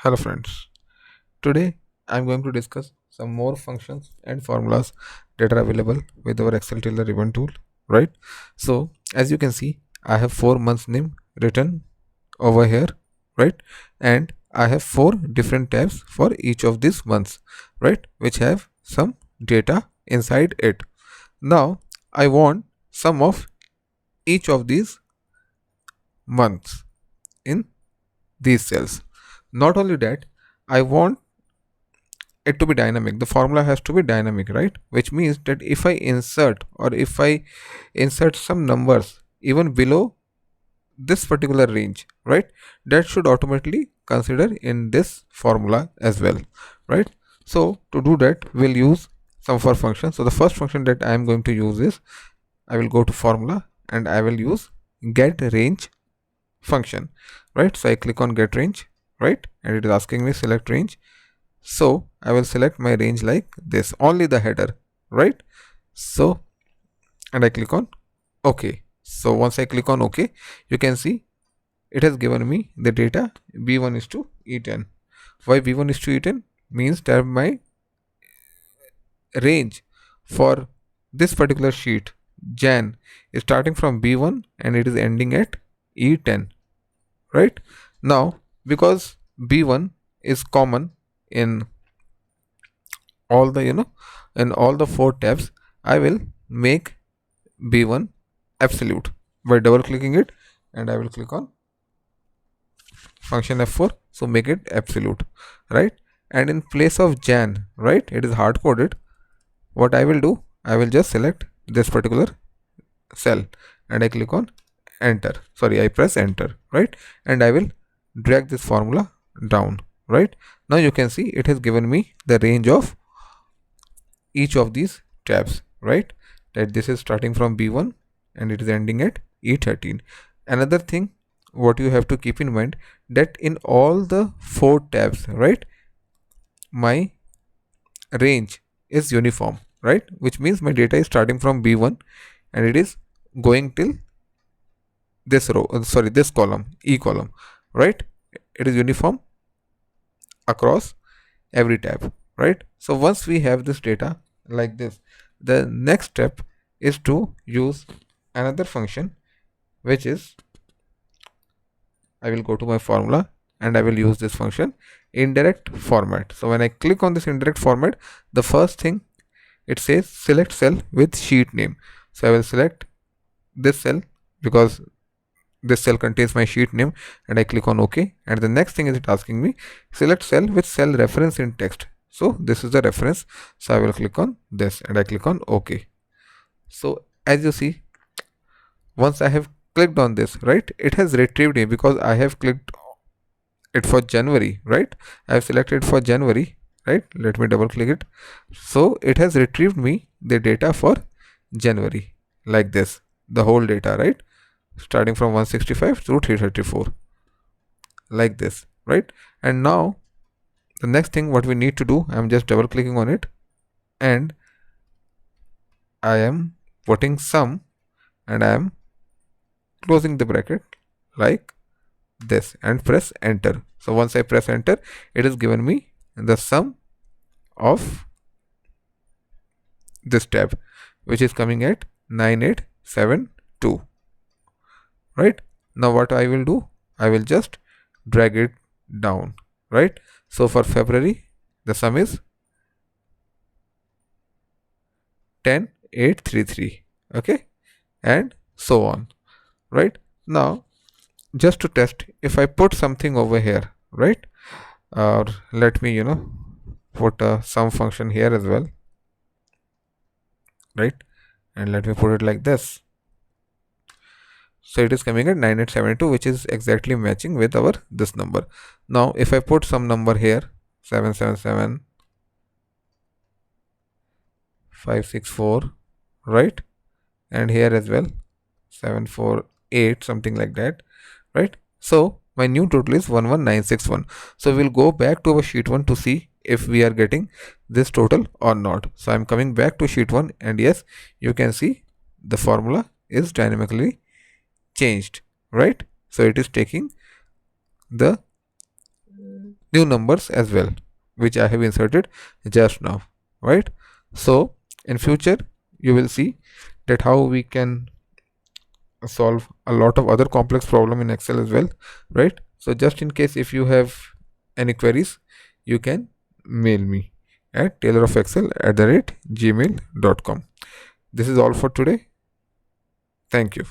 Hello friends. Today I'm going to discuss some more functions and formulas that are available with our Excel Tailor Ribbon tool, right? So as you can see, I have 4 months name written over here, right? And I have 4 different tabs for each of these months, right? Which have some data inside it. Now I want sum of each of these months in these cells. Not only that, I want it to be dynamic. The formula has to be dynamic, right? Which means that if I insert or if I insert some numbers even below this particular range, right, that should automatically consider in this formula as well, right? So to do that, we'll use some for functions. So the first function that I am going to use is I will go to formula and I will use get range function, right? So I click on get range, right, and it is asking me select range. So I will select my range like this, only the header, right? So, and I click on OK. So once I click on OK, you can see it has given me the data B1 is to E10. Why B1 is to E10? Means that my range for this particular sheet, Jan, is starting from B1 and it is ending at E10, right? Now, because B1 is common in all the in all the 4 tabs, I will make B1 absolute by double clicking it, and I will click on function F4, so make it absolute, right? And in place of Jan, right, it is hard coded. What I will do, I will just select this particular cell and I click on enter, sorry, I press enter, right, and I will drag this formula down, right? Now you can see it has given me the range of each of these tabs, right? That this is starting from B1 and it is ending at E13. Another thing what you have to keep in mind, that in all the 4 tabs, right, my range is uniform, right? Which means my data is starting from B1 and it is going till this row, sorry, this column, E column, right? It is uniform across every tab, right? So once we have this data like this, the next step is to use another function, which is I will go to my formula and I will use this function indirect format. So when I click on this indirect format, the first thing it says select cell with sheet name. So I will select this cell because this cell contains my sheet name, and I click on OK. And the next thing is it asking me select cell with cell reference in text. So this is the reference. So I will click on this and I click on OK. So as you see, once I have clicked on this, right, it has retrieved it because I have clicked it for January, right? I have selected for January, right? Let me double click it. So it has retrieved me the data for January like this, the whole data, right? Starting from 165 to 334 like this, right? And now the next thing what we need to do, I'm just double clicking on it and I am putting sum and I am closing the bracket like this and press enter. So once I press enter, it has given me the sum of this tab, which is coming at 9872, right? Now what I will do, I will just drag it down, right? So for February, the sum is 10833, okay, and so on, right? Now just to test, if I put something over here, right, or let me put a sum function here as well, right, and let me put it like this. So it is coming at 9872, which is exactly matching with our this number. Now if I put some number here, 777 564, right, and here as well 748, something like that, right? So my new total is 11961. So we'll go back to our sheet 1 to see if we are getting this total or not. So I'm coming back to sheet 1 and yes, you can see the formula is dynamically changed, right? So it is taking the new numbers as well, which I have inserted just now, right? So in future you will see that how we can solve a lot of other complex problem in Excel as well, right? So just in case if you have any queries, you can mail me at tailorofexcel@gmail.com. This is all for today. Thank you.